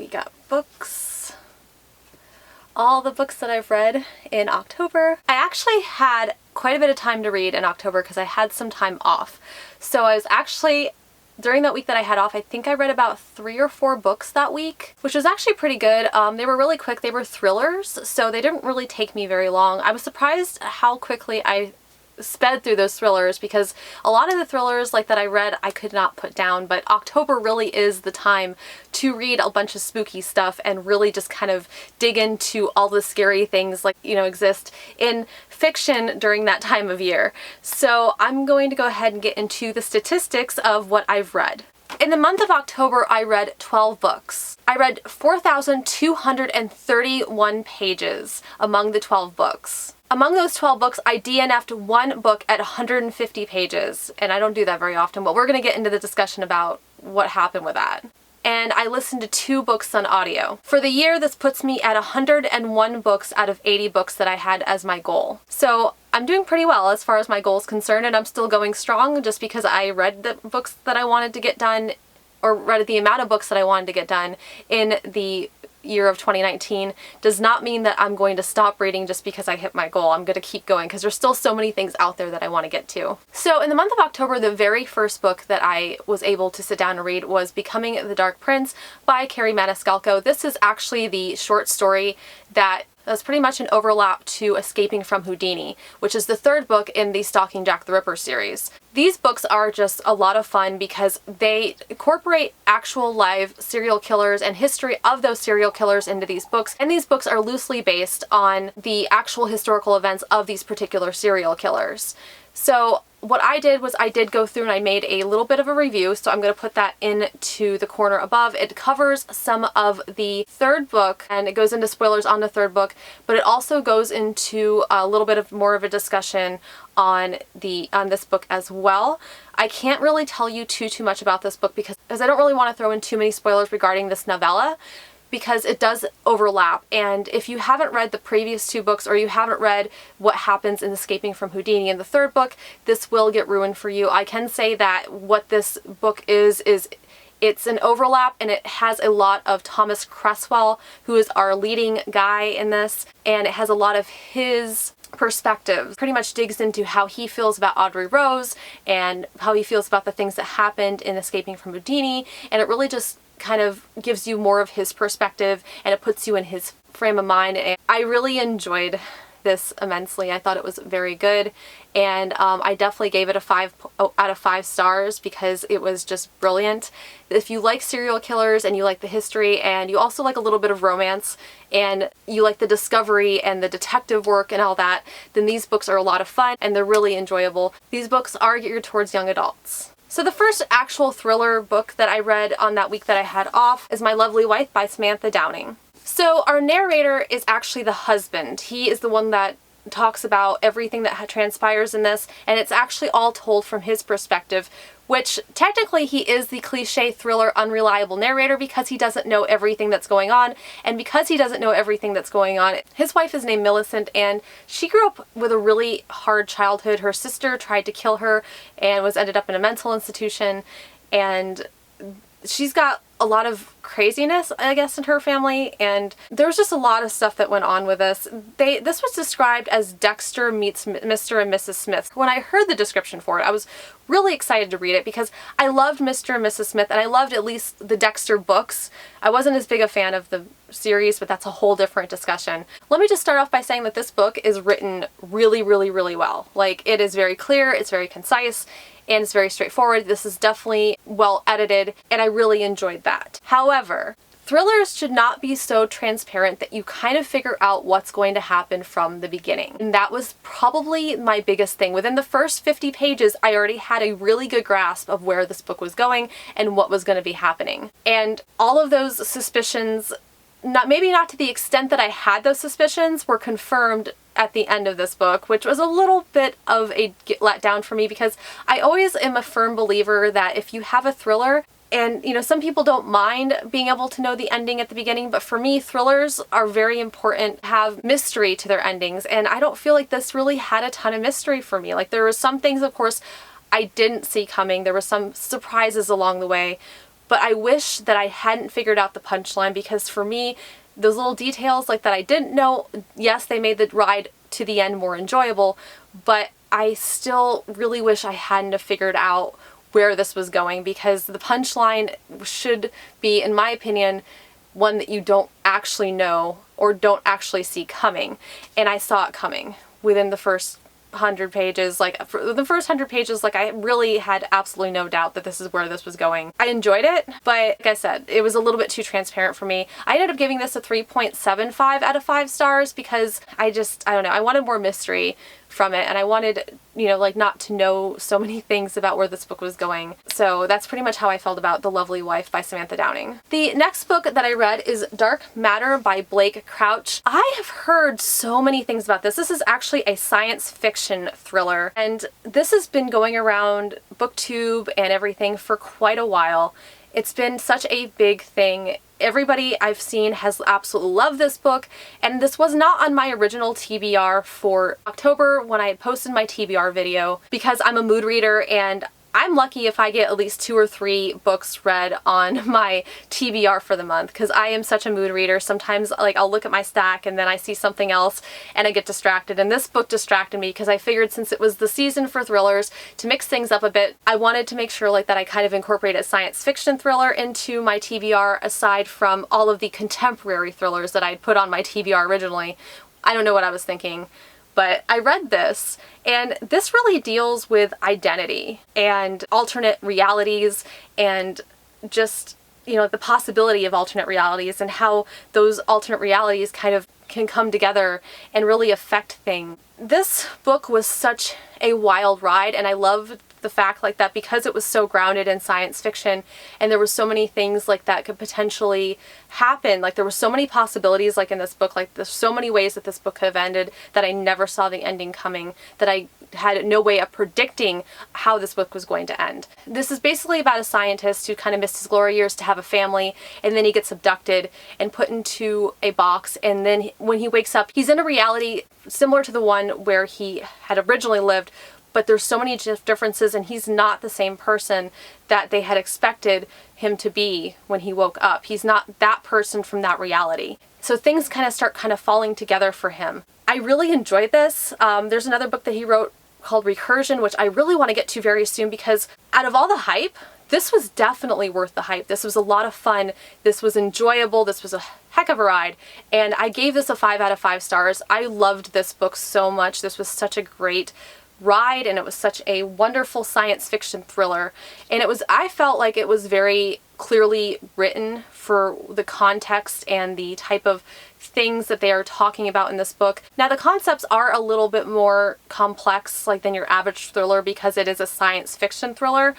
we got books. All the books that I've read in October. I actually had quite a bit of time to read in October because I had some time off. So I was actually, during that week that I had off, I think I read about 3 or 4 books that week, which was actually pretty good. They were really quick. They were thrillers, so they didn't really take me very long. I was surprised how quickly I sped through those thrillers because a lot of the thrillers like that I read I could not put down, but October really is the time to read a bunch of spooky stuff and really just kind of dig into all the scary things like, you know, exist in fiction during that time of year. So I'm going to go ahead and get into the statistics of what I've read. In the month of October, I read 12 books. I read 4,231 pages among the 12 books. Among those 12 books, I DNF'd one book at 150 pages, and I don't do that very often, but we're going to get into the discussion about what happened with that. And I listened to 2 books on audio. For the year, this puts me at 101 books out of 80 books that I had as my goal. So I'm doing pretty well as far as my goal is concerned, and I'm still going strong just because I read the books that I wanted to get done, or read the amount of books that I wanted to get done in the year of 2019 does not mean that I'm going to stop reading just because I hit my goal. I'm going to keep going because there's still so many things out there that I want to get to. So in the month of October, the very first book that I was able to sit down and read was Becoming the Dark Prince by Carrie Maniscalco. This is actually the short story that's pretty much an overlap to Escaping from Houdini, which is the 3rd book in the Stalking Jack the Ripper series. These books are just a lot of fun because they incorporate actual live serial killers and history of those serial killers into these books, and these books are loosely based on the actual historical events of these particular serial killers. So what I did was I did go through and I made a little bit of a review, so I'm going to put that into the corner above. It covers some of the 3rd book and it goes into spoilers on the 3rd book, but it also goes into a little bit of more of a discussion on this book as well. I can't really tell you too much about this book because I don't really want to throw in too many spoilers regarding this novella, because it does overlap, and if you haven't read the previous 2 books or you haven't read what happens in Escaping from Houdini in the 3rd book, this will get ruined for you. I can say that what this book is it's an overlap, and it has a lot of Thomas Cresswell, who is our leading guy in this, and it has a lot of his perspective. Pretty much digs into how he feels about Audrey Rose and how he feels about the things that happened in Escaping from Houdini, and it really just kind of gives you more of his perspective and it puts you in his frame of mind. And I really enjoyed this immensely. I thought it was very good, and I definitely gave it a 5 out of 5 stars because it was just brilliant. If you like serial killers and you like the history and you also like a little bit of romance and you like the discovery and the detective work and all that, then these books are a lot of fun and they're really enjoyable. These books are geared towards young adults. So the first actual thriller book that I read on that week that I had off is My Lovely Wife by Samantha Downing. So our narrator is actually the husband. He is the one that talks about everything that transpires in this, and it's actually all told from his perspective, which technically he is the cliche thriller unreliable narrator because he doesn't know everything that's going on, and because he doesn't know everything that's going on, his wife is named Millicent, and she grew up with a really hard childhood. Her sister tried to kill her and ended up in a mental institution, and she's got a lot of craziness, I guess, in her family, and there was just a lot of stuff that went on with this. This was described as Dexter meets Mr. and Mrs. Smith. When I heard the description for it, I was really excited to read it because I loved Mr. and Mrs. Smith, and I loved at least the Dexter books. I wasn't as big a fan of the series, but that's a whole different discussion. Let me just start off by saying that this book is written really, really, really well. Like, it is very clear, it's very concise, and it's very straightforward. This is definitely well edited, and I really enjoyed that. However, thrillers should not be so transparent that you kind of figure out what's going to happen from the beginning. And that was probably my biggest thing. Within the first 50 pages, I already had a really good grasp of where this book was going and what was going to be happening. And all of those suspicions, maybe not to the extent that I had those suspicions, were confirmed at the end of this book, which was a little bit of a letdown for me because I always am a firm believer that if you have a thriller, and you know, some people don't mind being able to know the ending at the beginning, but for me, thrillers are very important to have mystery to their endings, and I don't feel like this really had a ton of mystery for me. Like, there were some things, of course, I didn't see coming. There were some surprises along the way, but I wish that I hadn't figured out the punchline, because for me, those little details like that I didn't know, yes, they made the ride to the end more enjoyable, but I still really wish I hadn't have figured out where this was going, because the punchline should be, in my opinion, one that you don't actually know or don't actually see coming. And I saw it coming within the first 100 pages. Like, for the first 100 pages, like, I really had absolutely no doubt that this is where this was going. I enjoyed it, but like I said, it was a little bit too transparent for me. I ended up giving this a 3.75 out of 5 stars because I don't know, I wanted more mystery from it, and I wanted, you know, like, not to know so many things about where this book was going. So that's pretty much how I felt about The Lovely Wife by Samantha Downing. The next book that I read is Dark Matter by Blake Crouch. I have heard so many things about this. This is actually a science fiction thriller, and this has been going around BookTube and everything for quite a while. It's been such a big thing. Everybody I've seen has absolutely loved this book, and this was not on my original TBR for October when I had posted my TBR video, because I'm a mood reader and I'm lucky if I get at least 2 or 3 books read on my TBR for the month, because I am such a mood reader. Sometimes, like, I'll look at my stack and then I see something else and I get distracted, and this book distracted me because I figured, since it was the season for thrillers, to mix things up a bit, I wanted to make sure, like, that I kind of incorporated a science fiction thriller into my TBR, aside from all of the contemporary thrillers that I'd put on my TBR originally. I don't know what I was thinking. But I read this, and this really deals with identity and alternate realities, and just, you know, the possibility of alternate realities, and how those alternate realities kind of can come together and really affect things. This book was such a wild ride, and I loved the fact, like, that because it was so grounded in science fiction, and there were so many things like that could potentially happen, like, there were so many possibilities, like, in this book, like, there's so many ways that this book could have ended that I never saw the ending coming, that I had no way of predicting how this book was going to end. This is basically about a scientist who kind of missed his glory years to have a family, and then he gets abducted and put into a box, and then when he wakes up, he's in a reality similar to the one where he had originally lived, but there's so many differences, and he's not the same person that they had expected him to be when he woke up. He's not that person from that reality. So things kind of start falling together for him. I really enjoyed this. There's another book that he wrote called Recursion, which I really want to get to very soon, because out of all the hype, this was definitely worth the hype. This was a lot of fun. This was enjoyable. This was a heck of a ride. And I gave this a 5 out of 5 stars. I loved this book so much. This was such a great ride, and it was such a wonderful science fiction thriller, and I felt like it was very clearly written for the context and the type of things that they are talking about in this book. Now, the concepts are a little bit more complex, like, than your average thriller, because it is a science fiction thriller,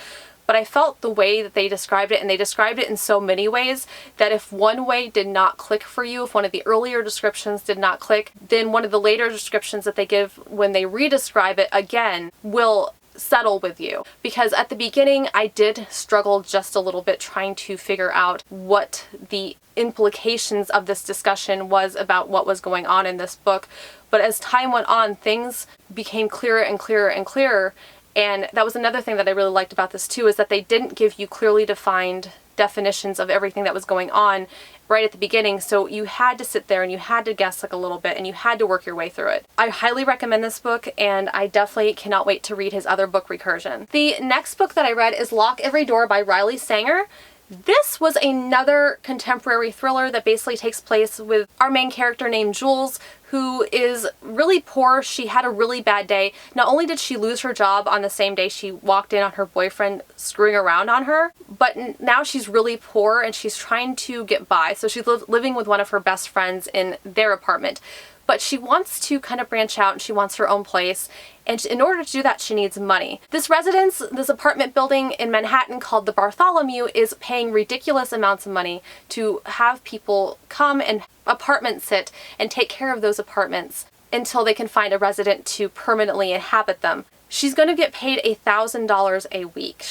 but I felt the way that they described it, and they described it in so many ways, that if one way did not click for you, if one of the earlier descriptions did not click, then one of the later descriptions that they give when they re-describe it again will settle with you. Because at the beginning, I did struggle just a little bit trying to figure out what the implications of this discussion was about what was going on in this book. But as time went on, things became clearer and clearer and clearer. And that was another thing that I really liked about this too, is that they didn't give you clearly defined definitions of everything that was going on right at the beginning, so you had to sit there and you had to guess, like, a little bit, and you had to work your way through it. I highly recommend this book, and I definitely cannot wait to read his other book, Recursion. The next book that I read is Lock Every Door by Riley Sanger. This was another contemporary thriller that basically takes place with our main character named Jules, who is really poor. She had a really bad day. Not only did she lose her job on the same day she walked in on her boyfriend screwing around on her, but now she's really poor and she's trying to get by. So she's living with one of her best friends in their apartment. But she wants to kind of branch out, and she wants her own place. And in order to do that, she needs money. This residence, this apartment building in Manhattan called the Bartholomew, is paying ridiculous amounts of money to have people come and apartment sit and take care of those apartments. until they can find a resident to permanently inhabit them. She's going to get paid $1,000 a week.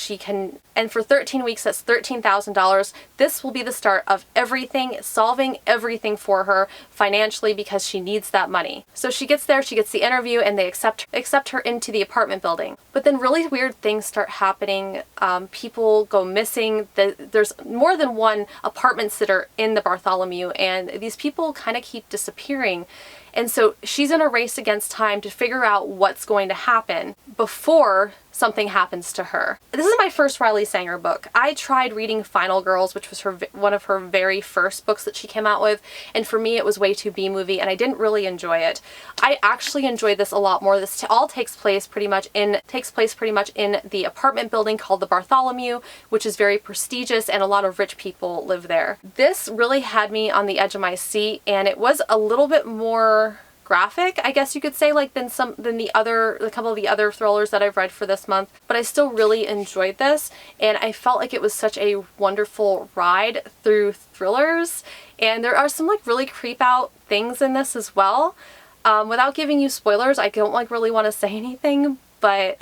And for 13 weeks, that's $13,000. This will be the start of everything, solving everything for her financially because she needs that money. So she gets there, she gets the interview, and they accept her into the apartment building. But then really weird things start happening. People go missing. There's more than one apartment sitter in the Bartholomew, and these people kind of keep disappearing. And so she's in a race against time to figure out what's going to happen before something happens to her. This is my first Riley Sanger book. I tried reading Final Girls, which was one of her very first books that she came out with, and for me it was way too B-movie and I didn't really enjoy it. I actually enjoyed this a lot more. This all takes place pretty much in the apartment building called the Bartholomew, which is very prestigious and a lot of rich people live there. This really had me on the edge of my seat, and it was a little bit more graphic, I guess you could say, like than a couple of the other thrillers that I've read for this month, but I still really enjoyed this, and I felt like it was such a wonderful ride through thrillers. And there are some like really creep out things in this as well. Without giving you spoilers, I don't really want to say anything, but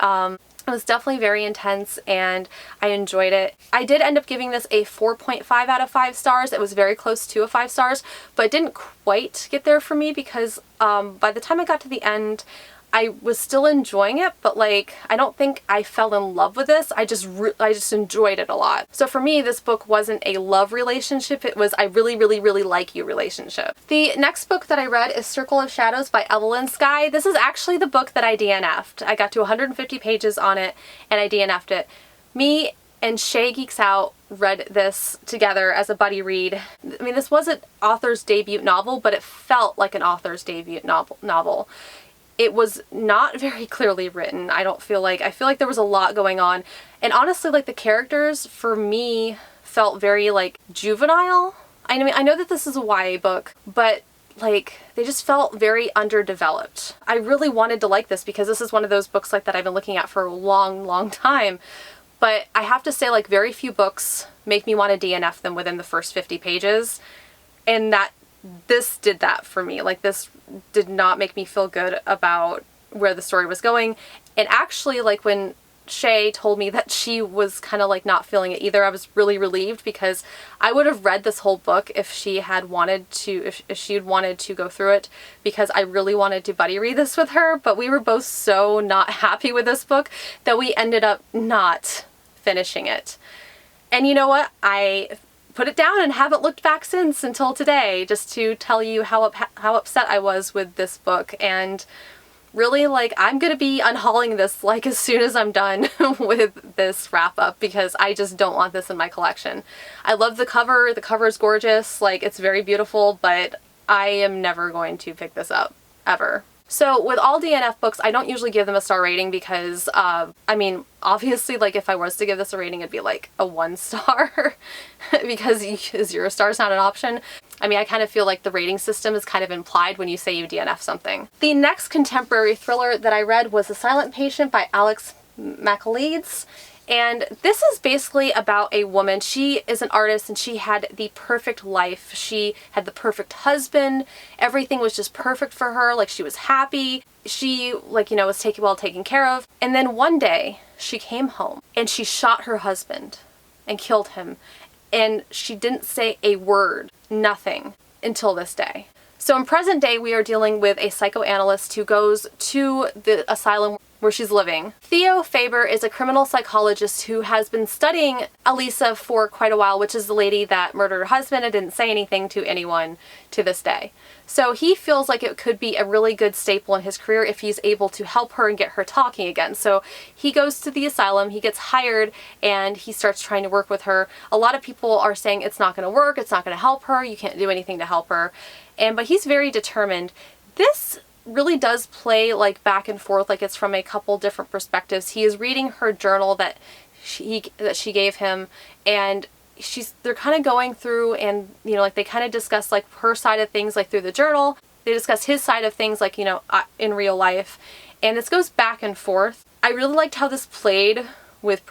it was definitely very intense and I enjoyed it. I did end up giving this a 4.5 out of 5 stars. It was very close to a 5 stars, but it didn't quite get there for me because by the time I got to the end, I was still enjoying it, but like I don't think I fell in love with this. I just enjoyed it a lot. So for me, this book wasn't a love relationship. It was I really, really, really like you relationship. The next book that I read is Circle of Shadows by Evelyn Skye. This is actually the book that I DNF'd. I got to 150 pages on it and I DNF'd it. Me and Shay Geeks Out read this together as a buddy read. I mean, this was an author's debut novel, but it felt like an author's debut novel. It was not very clearly written. I feel like there was a lot going on. And honestly, like the characters for me felt very like juvenile. I mean, I know that this is a YA book, but like they just felt very underdeveloped. I really wanted to like this because this is one of those books like that I've been looking at for a long, long time. But I have to say, like, very few books make me want to DNF them within the first 50 pages. And this did that for me. Like, this did not make me feel good about where the story was going. And actually, like, when Shay told me that she was kind of like not feeling it either, I was really relieved because I would have read this whole book if she had wanted to, if she had wanted to go through it, because I really wanted to buddy read this with her, but we were both so not happy with this book that we ended up not finishing it. And you know what? I put it down and haven't looked back since until today, just to tell you how upset I was with this book. And really, like, I'm gonna be unhauling this like as soon as I'm done with this wrap up because I just don't want this in my collection. I love the cover. The cover is gorgeous. Like, it's very beautiful, but I am never going to pick this up, ever. So with all DNF books, I don't usually give them a star rating because, I mean, obviously, like, if I was to give this a rating, it'd be like a 1 star because 0 star is not an option. I mean, I kind of feel like the rating system is kind of implied when you say you DNF something. The next contemporary thriller that I read was The Silent Patient by Alex McAleeds. And this is basically about a woman. She is an artist and she had the perfect life. She had the perfect husband. Everything was just perfect for her. Like, she was happy. She, like, you know, was well taken care of. And then one day she came home and she shot her husband and killed him. And she didn't say a word, nothing, until this day. So in present day, we are dealing with a psychoanalyst who goes to the asylum where she's living. Theo Faber is a criminal psychologist who has been studying Elisa for quite a while, which is the lady that murdered her husband and didn't say anything to anyone to this day. So he feels like it could be a really good staple in his career if he's able to help her and get her talking again. So he goes to the asylum, he gets hired, and he starts trying to work with her. A lot of people are saying it's not going to work, it's not going to help her, you can't do anything to help her. But he's very determined. This really does play like back and forth, like it's from a couple different perspectives. He is reading her journal that she gave him, and they're kind of going through, and you know, like they kind of discuss like her side of things like through the journal. They discuss his side of things like, you know, in real life, and this goes back and forth. I really liked how this played with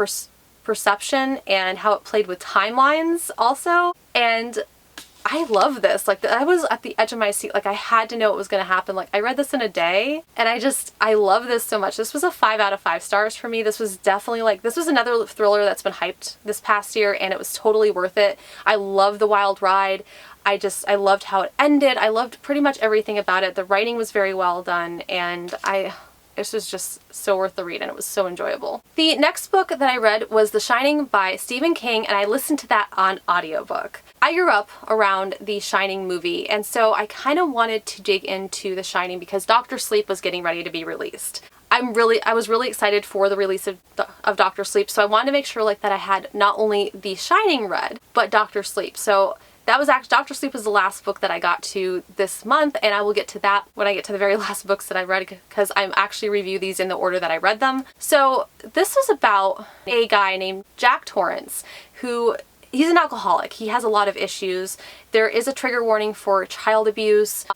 perception and how it played with timelines also. And I love this. Like, I was at the edge of my seat. Like, I had to know what was going to happen. Like, I read this in a day, and I love this so much. This was a 5 out of 5 stars for me. This was definitely like, this was another thriller that's been hyped this past year, and it was totally worth it. I love the wild ride. I loved how it ended. I loved pretty much everything about it. The writing was very well done, and this was just so worth the read, and it was so enjoyable. The next book that I read was The Shining by Stephen King, and I listened to that on audiobook. I grew up around the Shining movie, and so I kind of wanted to dig into The Shining because Dr. Sleep was getting ready to be released. I was really excited for the release of Dr. Sleep, so I wanted to make sure like that I had not only The Shining read, but Dr. Sleep. So that was actually, Dr. Sleep was the last book that I got to this month, and I will get to that when I get to the very last books that I read, because I'm actually review these in the order that I read them. So this was about a guy named Jack Torrance who, he's an alcoholic. He has a lot of issues. There is a trigger warning for child abuse,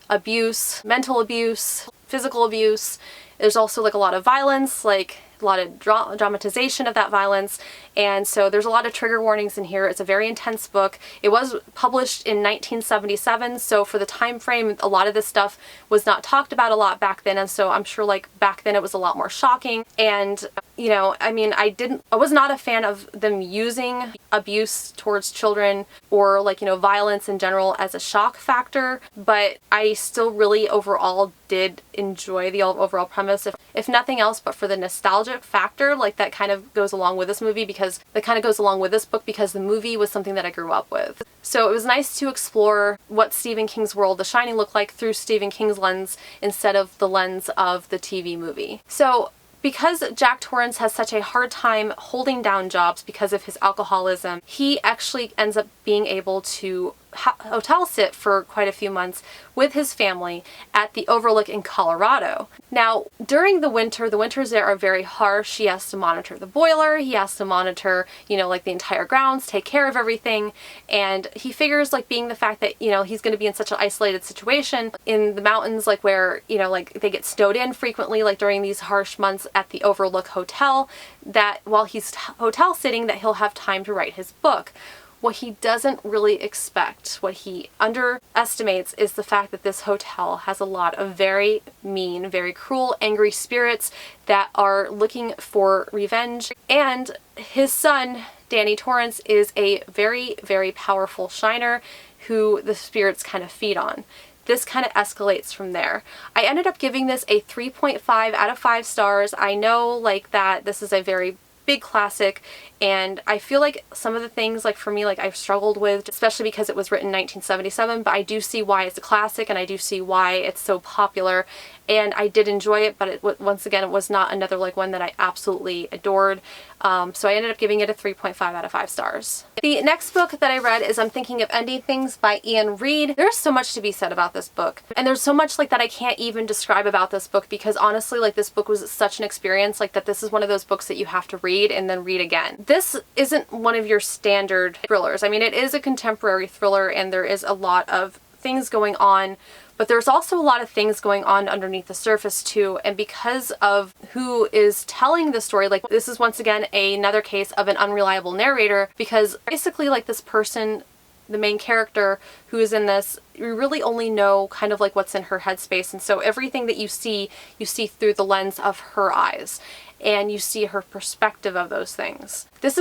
mental abuse, physical abuse. There's also like a lot of violence, like a lot of dramatization of that violence, and so there's a lot of trigger warnings in here. It's a very intense book. It was published in 1977, so for the time frame, a lot of this stuff was not talked about a lot back then, and so I'm sure like back then it was a lot more shocking. And you know, I mean, I was not a fan of them using abuse towards children or like, you know, violence in general as a shock factor, but I still really overall did enjoy the overall premise, if nothing else but for the nostalgic factor, like that kind of goes along with this movie, because that kind of goes along with this book because the movie was something that I grew up with. So it was nice to explore what Stephen King's world, The Shining, looked like through Stephen King's lens instead of the lens of the TV movie. So because Jack Torrance has such a hard time holding down jobs because of his alcoholism, he actually ends up being able to hotel sit for quite a few months with his family at the Overlook in Colorado. Now, during the winters there are very harsh. He has to monitor the boiler, he has to monitor, you know, like the entire grounds, take care of everything, and he figures like being the fact that, you know, he's going to be in such an isolated situation in the mountains, like where, you know, like they get snowed in frequently, like during these harsh months at the Overlook Hotel, that while he's hotel sitting that he'll have time to write his book. What he doesn't really expect, what he underestimates, is the fact that this hotel has a lot of very mean, very cruel, angry spirits that are looking for revenge. And his son, Danny Torrance, is a very, very powerful shiner who the spirits kind of feed on. This kind of escalates from there. I ended up giving this a 3.5 out of 5 stars. I know like that this is a very big classic, and I feel like some of the things, like for me, like I've struggled with, especially because it was written in 1977, but I do see why it's a classic and I do see why it's so popular, and I did enjoy it, but once again, it was not another like one that I absolutely adored. So I ended up giving it a 3.5 out of 5 stars. The next book that I read is I'm Thinking of Ending Things by Ian Reid. There's so much to be said about this book, and there's so much like that I can't even describe about this book, because honestly, like this book was such an experience, like that this is one of those books that you have to read and then read again. This isn't one of your standard thrillers. I mean, it is a contemporary thriller and there is a lot of things going on, but there's also a lot of things going on underneath the surface too, and because of who is telling the story, like this is once again another case of an unreliable narrator, because basically like this person, the main character who is in this, you really only know kind of like what's in her headspace, and so everything that you see through the lens of her eyes, and you see her perspective of those things. This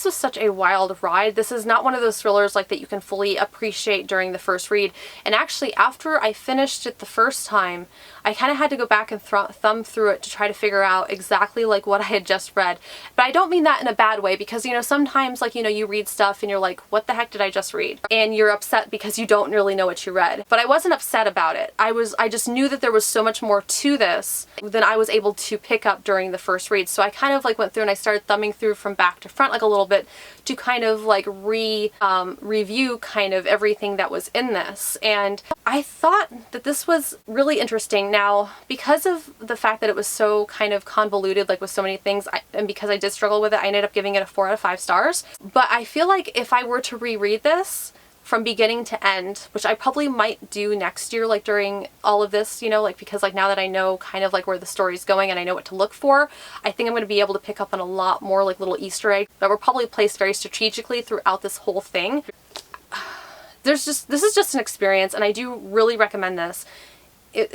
was such a wild ride. This is not one of those thrillers like that you can fully appreciate during the first read. And actually, after I finished it the first time, I kind of had to go back and thumb through it to try to figure out exactly like what I had just read. But I don't mean that in a bad way, because you know, sometimes like, you know, you read stuff and you're like, what the heck did I just read? And you're upset because you don't really know what you read. But I wasn't upset about it. I just knew that there was so much more to this than I was able to pick up during the first read. So I kind of like went through and I started thumbing through from back to front like a little bit to kind of like review kind of everything that was in this. And I thought that this was really interesting. Now, because of the fact that it was so kind of convoluted, like with so many things, and because I did struggle with it, I ended up giving it a 4 out of 5 stars. But I feel like if I were to reread this from beginning to end, which I probably might do next year, like during all of this, you know, like because like now that I know kind of like where the story's going and I know what to look for, I think I'm going to be able to pick up on a lot more like little Easter eggs that were probably placed very strategically throughout this whole thing. this is just an experience, and I do really recommend this. It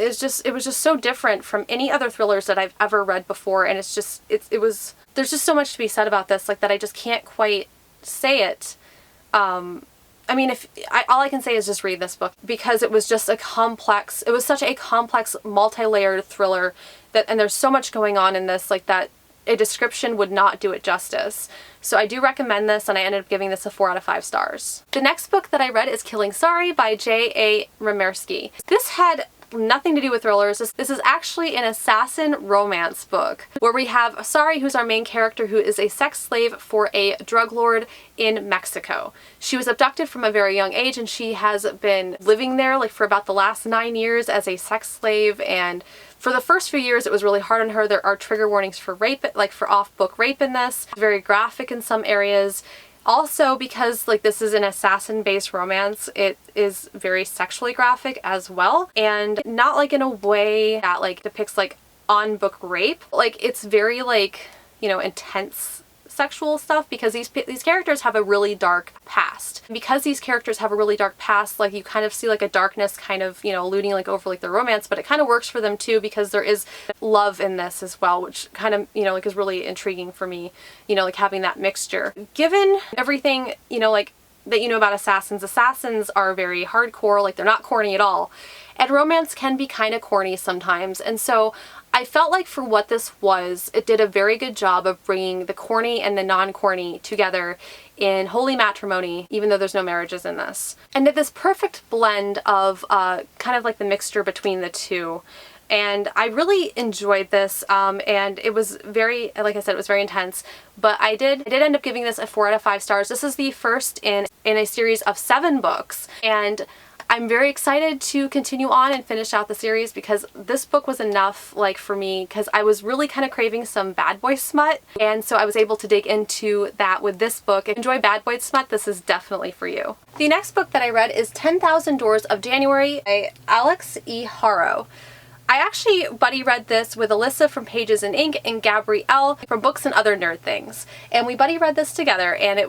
was just so different from any other thrillers that I've ever read before, and there's just so much to be said about this, like, that I just can't quite say it. I mean, all I can say is just read this book, because it was just such a complex, multi-layered thriller and there's so much going on in this, like, that a description would not do it justice. So I do recommend this, and I ended up giving this a 4 out of 5 stars. The next book that I read is Killing Sari by J.A. Remersky. This had nothing to do with thrillers. This is actually an assassin romance book where we have Sari, who's our main character, who is a sex slave for a drug lord in Mexico. She was abducted from a very young age, and she has been living there like for about the last 9 years as a sex slave, and for the first few years it was really hard on her. There are trigger warnings for rape, like for off-book rape in this. It's very graphic in some areas. Also, because like this is an assassin-based romance, it is very sexually graphic as well, and not like in a way that like depicts like on-book rape. Like, it's very like, you know, intense sexual stuff, because these characters have a really dark past. Because these characters have a really dark past, like, you kind of see like a darkness kind of, you know, alluding like over like the romance, but it kind of works for them too, because there is love in this as well, which kind of, you know, like is really intriguing for me, you know, like having that mixture. Given everything, you know, like that you know about assassins are very hardcore, like they're not corny at all. And romance can be kind of corny sometimes, and so I felt like for what this was, it did a very good job of bringing the corny and the non-corny together in holy matrimony, even though there's no marriages in this. And did this perfect blend of kind of like the mixture between the two. And I really enjoyed this, and it was very, like I said, it was very intense, but I did end up giving this a 4 out of 5 stars. This is the first in a series of 7 books, and I'm very excited to continue on and finish out the series, because this book was enough, like, for me, because I was really kind of craving some bad boy smut, and so I was able to dig into that with this book. If you enjoy bad boy smut, this is definitely for you. The next book that I read is 10,000 Doors of January by Alex E. Haro. I actually buddy read this with Alyssa from Pages and Ink and Gabrielle from Books and Other Nerd Things, and we buddy read this together, and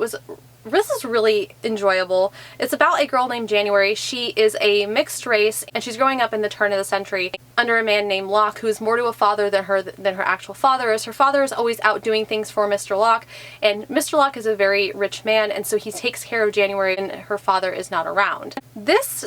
this is really enjoyable. It's about a girl named January. She is a mixed race, and she's growing up in the turn of the century under a man named Locke, who is more to a father than her actual father is. Her father is always out doing things for Mr. Locke, and Mr. Locke is a very rich man, and so he takes care of January when her father is not around. This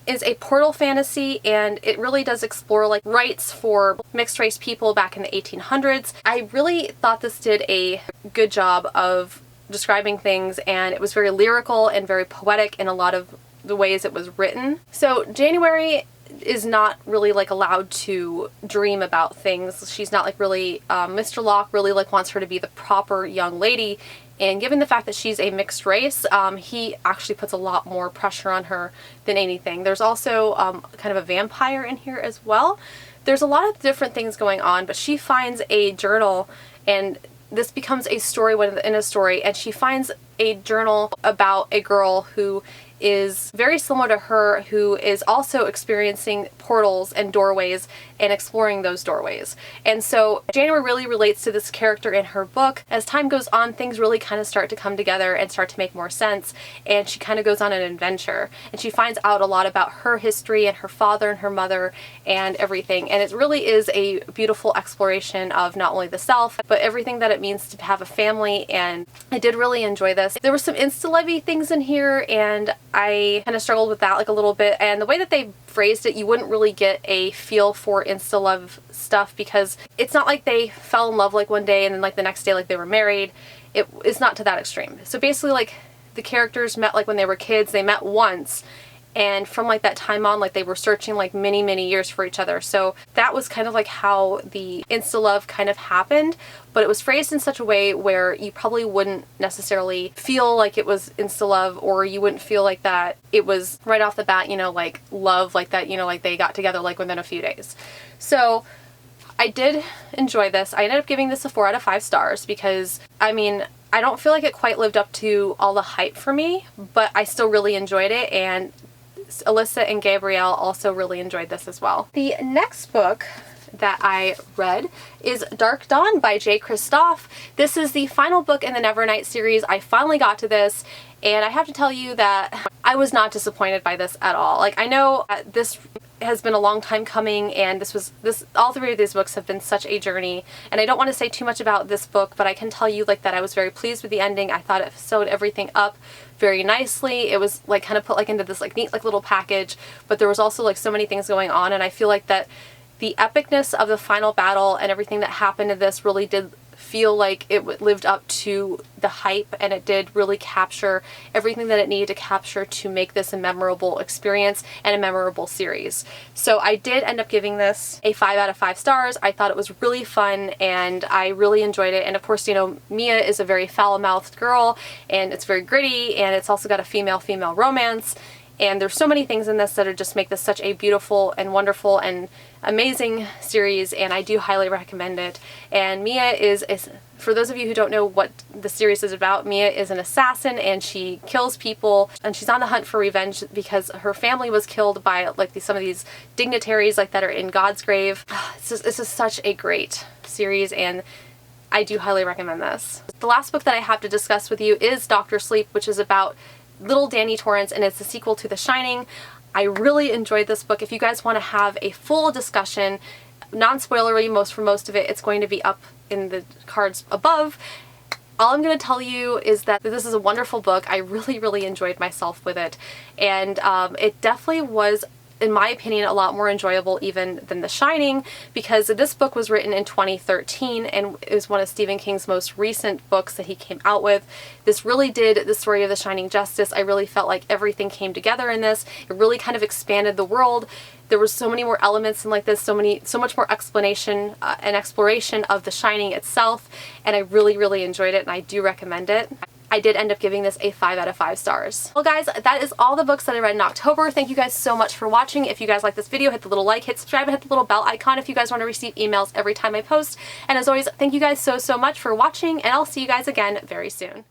is a portal fantasy, and it really does explore like rights for mixed race people back in the 1800s. I really thought this did a good job of describing things, and it was very lyrical and very poetic in a lot of the ways it was written. So January is not really like allowed to dream about things. She's not like really, Mr. Locke really like wants her to be the proper young lady, and given the fact that she's a mixed race, he actually puts a lot more pressure on her than anything. There's also kind of a vampire in here as well. There's a lot of different things going on, but she finds a journal, and this becomes a story within a story, and she finds a journal about a girl who is very similar to her, who is also experiencing portals and doorways and exploring those doorways. And so January really relates to this character in her book. As time goes on, things really kind of start to come together and start to make more sense, and she kind of goes on an adventure, and she finds out a lot about her history and her father and her mother and everything. And it really is a beautiful exploration of not only the self, but everything that it means to have a family, and I did really enjoy this. There were some insta-levy things in here, and I kind of struggled with that like a little bbit, and the way that they phrased it, you wouldn't really get a feel for insta-love stuff, because it's not like they fell in love like one day and then like the next day like they were married. It's not to that extreme. So basically, like, the characters met like when they were kids, they met once, and from like that time on, like, they were searching like many years for each other. So that was kind of like how the insta-love kind of happened, but it was phrased in such a way where you probably wouldn't necessarily feel like it was insta-love, or you wouldn't feel like that it was right off the bat, you know, like love like that, you know, like they got together like within a few days. So I did enjoy this. I ended up giving this a 4 out of 5 stars because, I mean, I don't feel like it quite lived up to all the hype for me, but I still really enjoyed it, and Alyssa and Gabrielle also really enjoyed this as well. The next book that I read is Dark Dawn by J. Kristoff. This is the final book in the Nevernight series. I finally got to this, And I have to tell you that I was not disappointed by this at all. Like, I know this has been a long time coming, and all three of these books have been such a journey, and I don't want to say too much about this book, but I can tell you like that I was very pleased with the ending. I thought it sewed everything up very nicely. It was like kind of put like into this like neat like little package, but there was also like so many things going on, and I feel like that the epicness of the final battle and everything that happened in this really did feel like it lived up to the hype, and it did really capture everything that it needed to capture to make this a memorable experience and a memorable series. So I did end up giving this a 5 out of 5 stars. I thought it was really fun and I really enjoyed it. And of course, you know, Mia is a very foul-mouthed girl, and it's very gritty, and it's also got a female-female romance. And there's so many things in this that just make this such a beautiful and wonderful and amazing series, and I do highly recommend it. And Mia is for those of you who don't know what the series is about, Mia is an assassin, and she kills people, and she's on the hunt for revenge because her family was killed by like some of these dignitaries like that are in God's grave. It's just such a great series, and I do highly recommend this. The last book that I have to discuss with you is Dr. Sleep, which is about little Danny Torrance, and it's a sequel to The Shining. I really enjoyed this book. If you guys want to have a full discussion, non-spoilery for most of it, it's going to be up in the cards above. All I'm going to tell you is that this is a wonderful book. I really enjoyed myself with it, and it definitely was, in my opinion, a lot more enjoyable even than The Shining, because this book was written in 2013 and is one of Stephen King's most recent books that he came out with. This really did the story of The Shining justice. I really felt like everything came together in this. It really kind of expanded the world. There was so many more elements in like this, so much more explanation and exploration of The Shining itself, and I really enjoyed it, and I do recommend it. I did end up giving this a 5 out of 5 stars. Well guys, that is all the books that I read in October. Thank you guys so much for watching. If you guys like this video, hit the little like, hit subscribe, and hit the little bell icon if you guys want to receive emails every time I post. And as always, thank you guys so much for watching, and I'll see you guys again very soon.